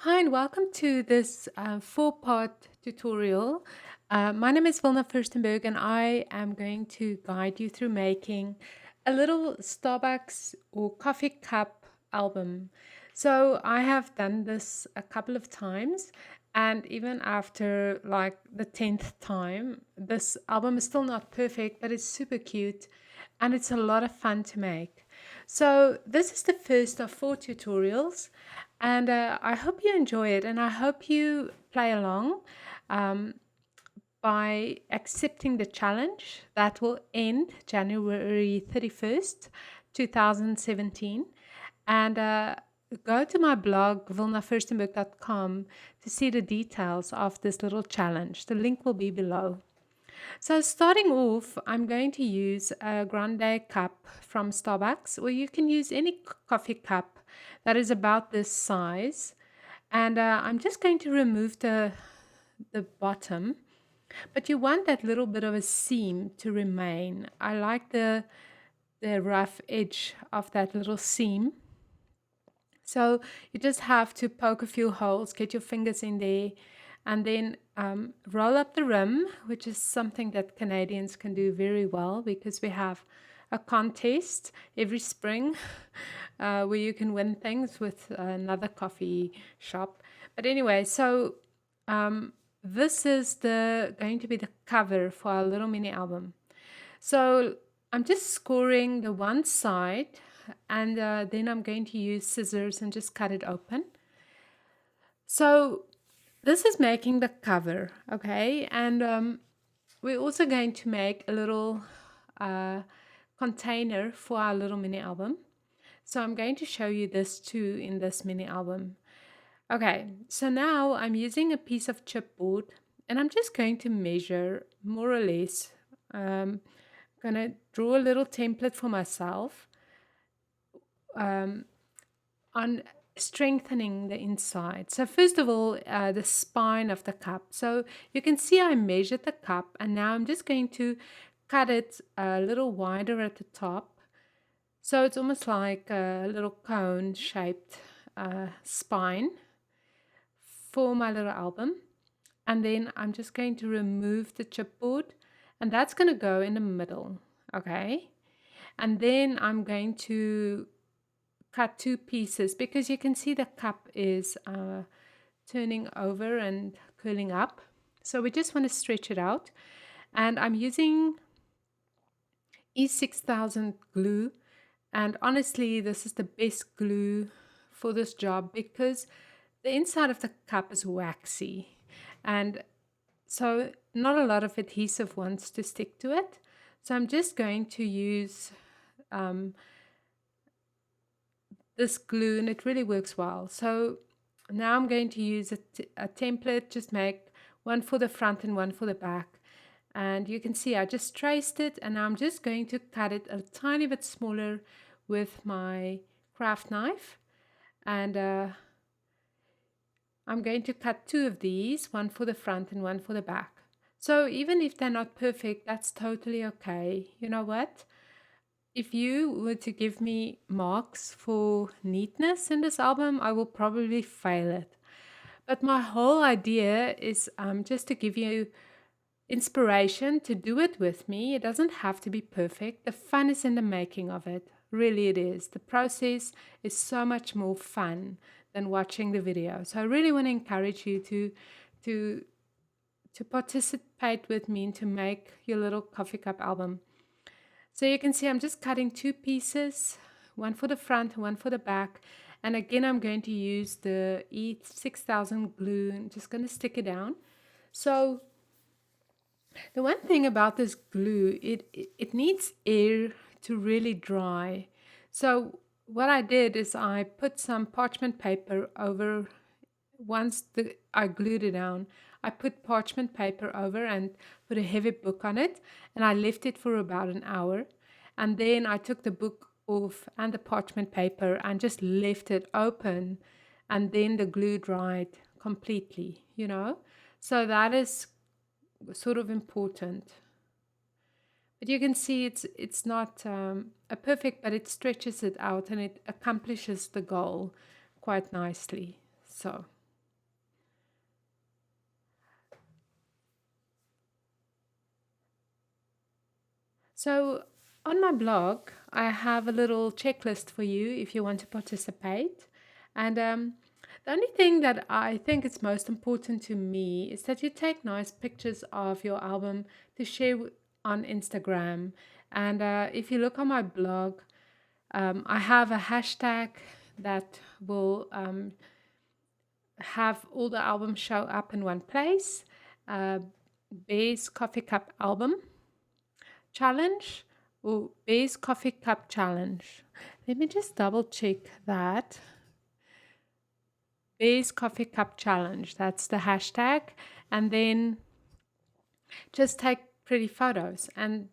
Hi, and welcome to this four-part tutorial. My name is Wilna Furstenberg, and I am going to guide you through making a little Starbucks or coffee cup album. So I have done this a couple of times, and even after like the 10th time, this album is still not perfect, but it's super cute, and it's a lot of fun to make. So this is the first of four tutorials, and I hope you enjoy it, and I hope you play along um, by accepting the challenge that will end January 31st, 2017. And go to my blog, vilnafurstenberg.com, to see the details of this little challenge. The link will be below. So starting off, I'm going to use a grande cup from Starbucks, or you can use any coffee cup that is about this size. And I'm just going to remove the bottom, but you want that little bit of a seam to remain. I like the rough edge of that little seam. So you just have to poke a few holes, get your fingers in there, and then roll up the rim, which is something that Canadians can do very well because we have a contest every spring where you can win things with another coffee shop. But anyway, so this is the going to be the cover for our little mini album. So I'm just scoring the one side, and then I'm going to use scissors and just cut it open. So this is making the cover, okay? And we're also going to make a little container for our little mini album. So I'm going to show you this too in this mini album. Okay, so now I'm using a piece of chipboard, and I'm just going to measure more or less. Going to draw a little template for myself on strengthening the inside. So first of all, the spine of the cup. So you can see I measured the cup, and now I'm just going to cut it a little wider at the top. So it's almost like a little cone shaped spine for my little album. And then I'm just going to remove the chipboard, and that's going to go in the middle, okay? And then I'm going to cut two pieces because you can see the cup is turning over and curling up. So we just want to stretch it out. And I'm using E6000 glue. And honestly, this is the best glue for this job because the inside of the cup is waxy. And so not a lot of adhesive wants to stick to it. So I'm just going to use this glue, and it really works well. So now I'm going to use a template, just make one for the front and one for the back. And you can see I just traced it, and now I'm just going to cut it a tiny bit smaller with my craft knife. And I'm going to cut two of these, one for the front and one for the back. So even if they're not perfect, that's totally okay. You know what? If you were to give me marks for neatness in this album, I will probably fail it. But my whole idea is just to give you inspiration to do it with me. It doesn't have to be perfect. The fun is in the making of it. Really, it is. The process is so much more fun than watching the video. So I really want to encourage you to participate with me and to make your little coffee cup album. So you can see I'm just cutting two pieces, one for the front, one for the back. And again, I'm going to use the E6000 glue. I'm just going to stick it down. So the one thing about this glue, it needs air to really dry. So what I did is I put some parchment paper over. Once I glued it down, I put parchment paper over and put a heavy book on it, and I left it for about an hour. And then I took the book off and the parchment paper and just left it open, and then the glue dried completely, you know. So that is sort of important. But you can see it's not a perfect, but it stretches it out and it accomplishes the goal quite nicely. So So, on my blog, I have a little checklist for you if you want to participate. And the only thing that I think is most important to me is that you take nice pictures of your album to share on Instagram. And if you look on my blog, I have a hashtag that will have all the albums show up in one place. Uh, Bear's Coffee Cup Album Challenge or Bear's Coffee Cup Challenge. Let me just double check that. Bear's Coffee Cup Challenge, that's the hashtag. And then just take pretty photos. And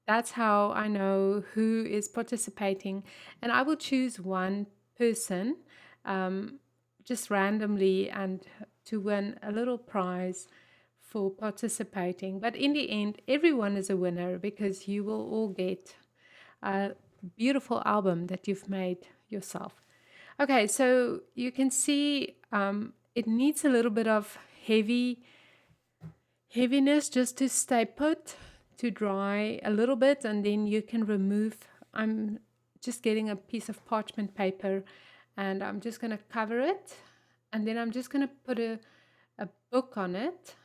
that's how I know who is participating. And I will choose one person um, just randomly and to win a little prize for participating. But in the end, everyone is a winner because you will all get a beautiful album that you've made yourself. Okay, so you can see it needs a little bit of heaviness just to stay put, to dry a little bit, and then you can remove. I'm just getting a piece of parchment paper and I'm just going to cover it, and then I'm just going to put a book on it,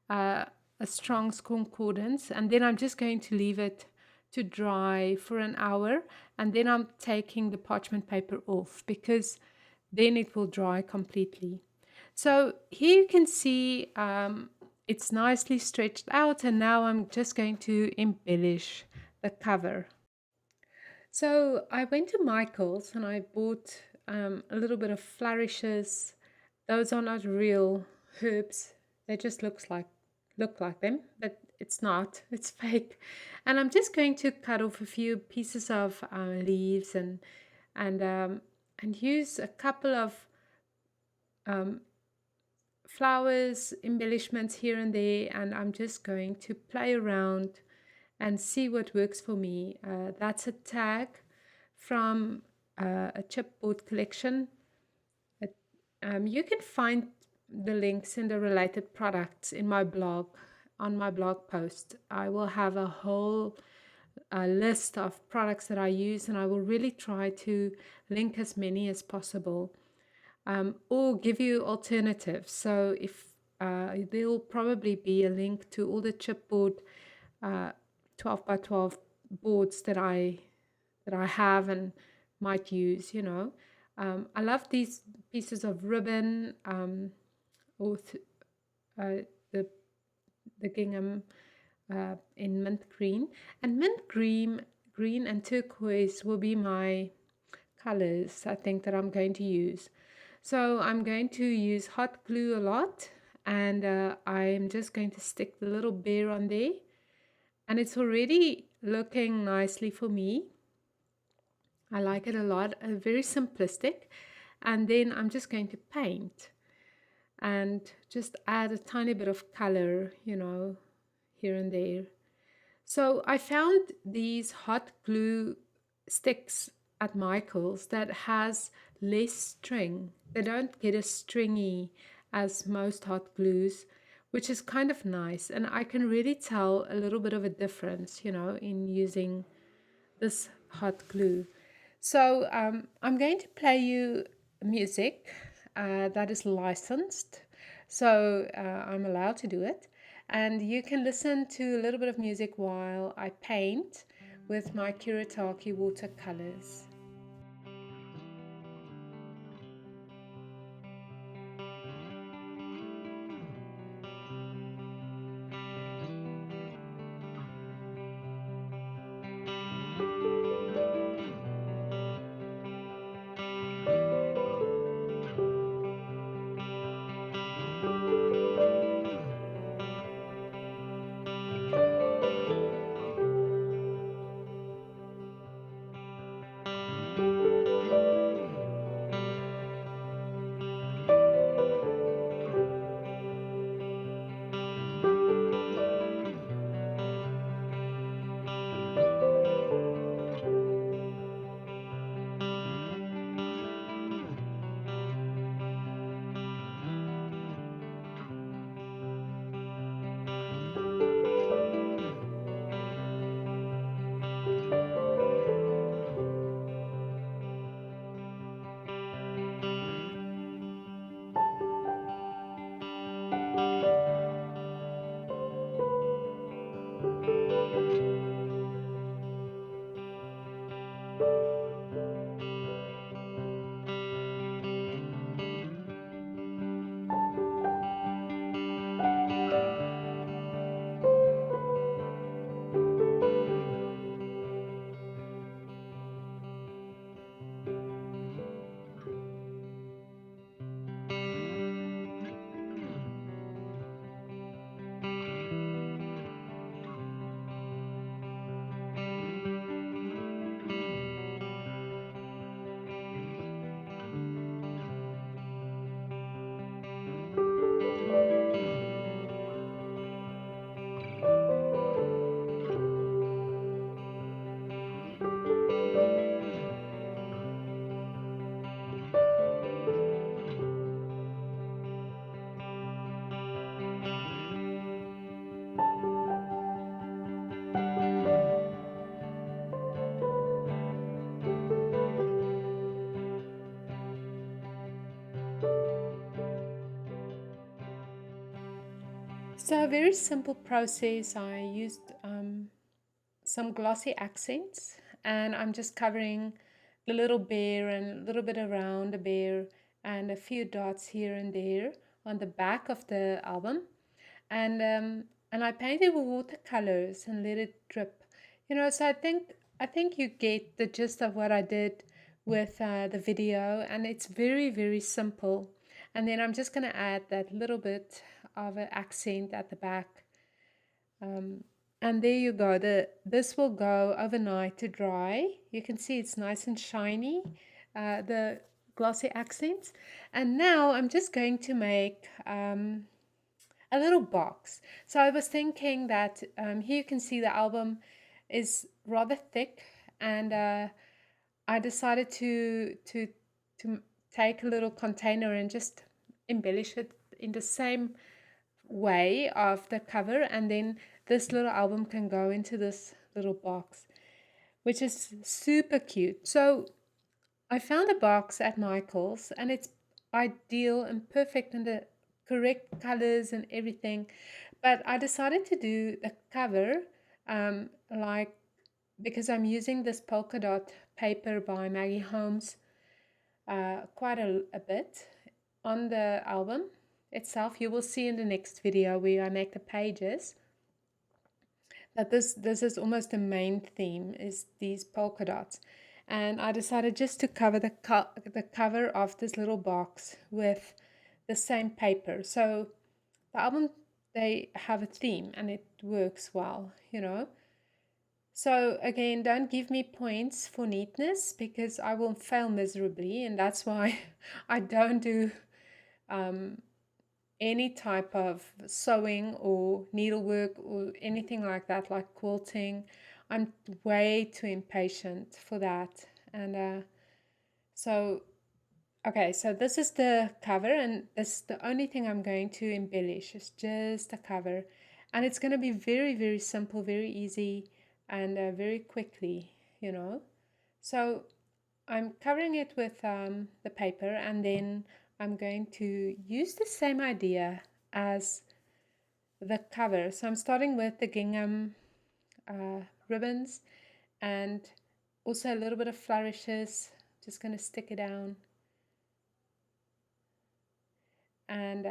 uh, a Strong's concordance, and then I'm just going to leave it to dry for an hour, and then I'm taking the parchment paper off because then it will dry completely. So here you can see it's nicely stretched out, and now I'm just going to embellish the cover. So I went to Michael's and I bought a little bit of flourishes. Those are not real herbs. They just look like them, but it's not. It's fake. And I'm just going to cut off a few pieces of leaves and um, and use a couple of um, flowers, embellishments here and there, and I'm just going to play around and see what works for me. That's a tag from a chipboard collection. It, you can find the links in the related products in my blog, on my blog post. I will have a whole list of products that I use, and I will really try to link as many as possible, or give you alternatives. So if there'll probably be a link to all the chipboard uh, 12 by 12 boards that I have and might use, you know. I love these pieces of ribbon, or uh, the gingham in mint green. And mint green and turquoise will be my colors I think that I'm going to use. So I'm going to use hot glue a lot, and I'm just going to stick the little bear on there, and it's already looking nicely for me. I like it a lot, very simplistic. And then I'm just going to paint and just add a tiny bit of color, you know, here and there. So I found these hot glue sticks at Michael's that has less string. They don't get as stringy as most hot glues, which is kind of nice. And I can really tell a little bit of a difference, you know, in using this hot glue. So I'm going to play you music that is licensed. So I'm allowed to do it. And you can listen to a little bit of music while I paint with my Kuretake watercolors. So a very simple process. I used some glossy accents, and I'm just covering the little bear and a little bit around the bear and a few dots here and there on the back of the album. And I painted with watercolors and let it drip. So I think you get the gist of what I did with the video, and it's very, very simple. And then I'm just going to add that little bit of an accent at the back. And there you go. This will go overnight to dry. You can see it's nice and shiny, the glossy accents. And now I'm just going to make a little box. So I was thinking that here you can see the album is rather thick, and I decided to take a little container and just embellish it in the same way of the cover, and then this little album can go into this little box, which is super cute. So I found a box at Michael's, and it's ideal and perfect in the correct colors and everything. But I decided to do the cover like, because I'm using this polka dot paper by Maggie Holmes quite a bit on the album itself. You will see in the next video where I make the pages that this is almost the main theme, is these polka dots. And I decided just to cover the cover of this little box with the same paper. So the album, they have a theme and it works well. So again, don't give me points for neatness, because I will fail miserably, and that's why I don't do any type of sewing or needlework or anything like that, like quilting. I'm way too impatient for that. And so, okay, so this is the cover, and this is the only thing I'm going to embellish, is just the cover. And it's going to be very, very simple, very easy, and very quickly. So I'm covering it with the paper, and then I'm going to use the same idea as the cover. So I'm starting with the gingham ribbons, and also a little bit of flourishes. Just going to stick it down, and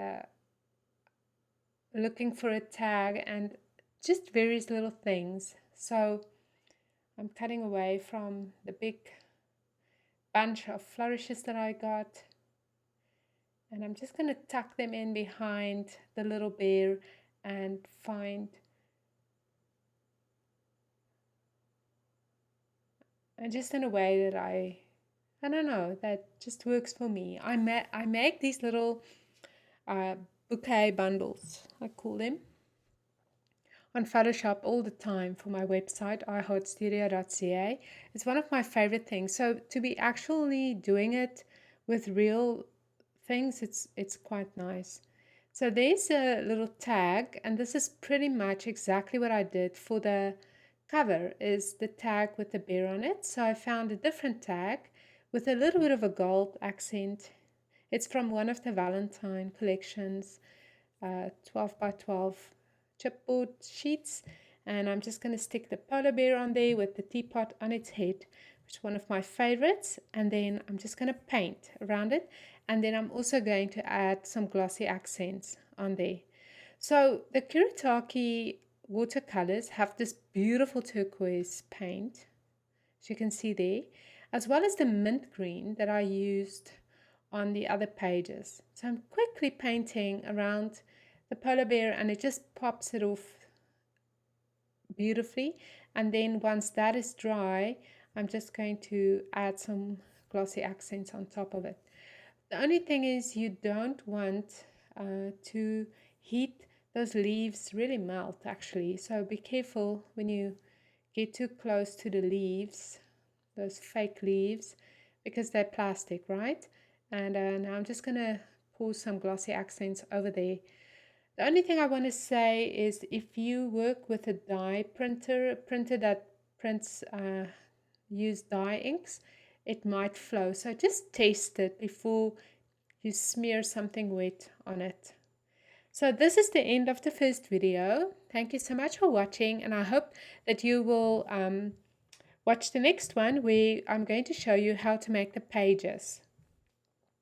looking for a tag, and just various little things. So I'm cutting away from the big bunch of flourishes that I got, and I'm just going to tuck them in behind the little bear and find, and just in a way that I don't know, that just works for me. I make these little bouquet bundles, I call them, on Photoshop all the time for my website, iheartstudio.ca. It's one of my favorite things. So to be actually doing it with real things, it's quite nice. So there's a little tag, and this is pretty much exactly what I did for the cover, is the tag with the bear on it. So I found a different tag with a little bit of a gold accent. It's from one of the Valentine collections, 12 by 12 chipboard sheets, and I'm just going to stick the polar bear on there with the teapot on its head, which is one of my favorites. And then I'm just going to paint around it, and then I'm also going to add some glossy accents on there. So the Kuretake watercolors have this beautiful turquoise paint, as you can see there, as well as the mint green that I used on the other pages. So I'm quickly painting around the polar bear, and it just pops it off beautifully. And then once that is dry, I'm just going to add some glossy accents on top of it. The only thing is, you don't want to heat those leaves, really melt actually. So be careful when you get too close to the leaves, those fake leaves, because they're plastic, right? And now I'm just going to pour some glossy accents over there. The only thing I want to say is, if you work with a dye printer, a printer that prints use dye inks, it might flow. So just test it before you smear something wet on it. So this is the end of the first video. Thank you so much for watching, and I hope that you will watch the next one where I'm going to show you how to make the pages.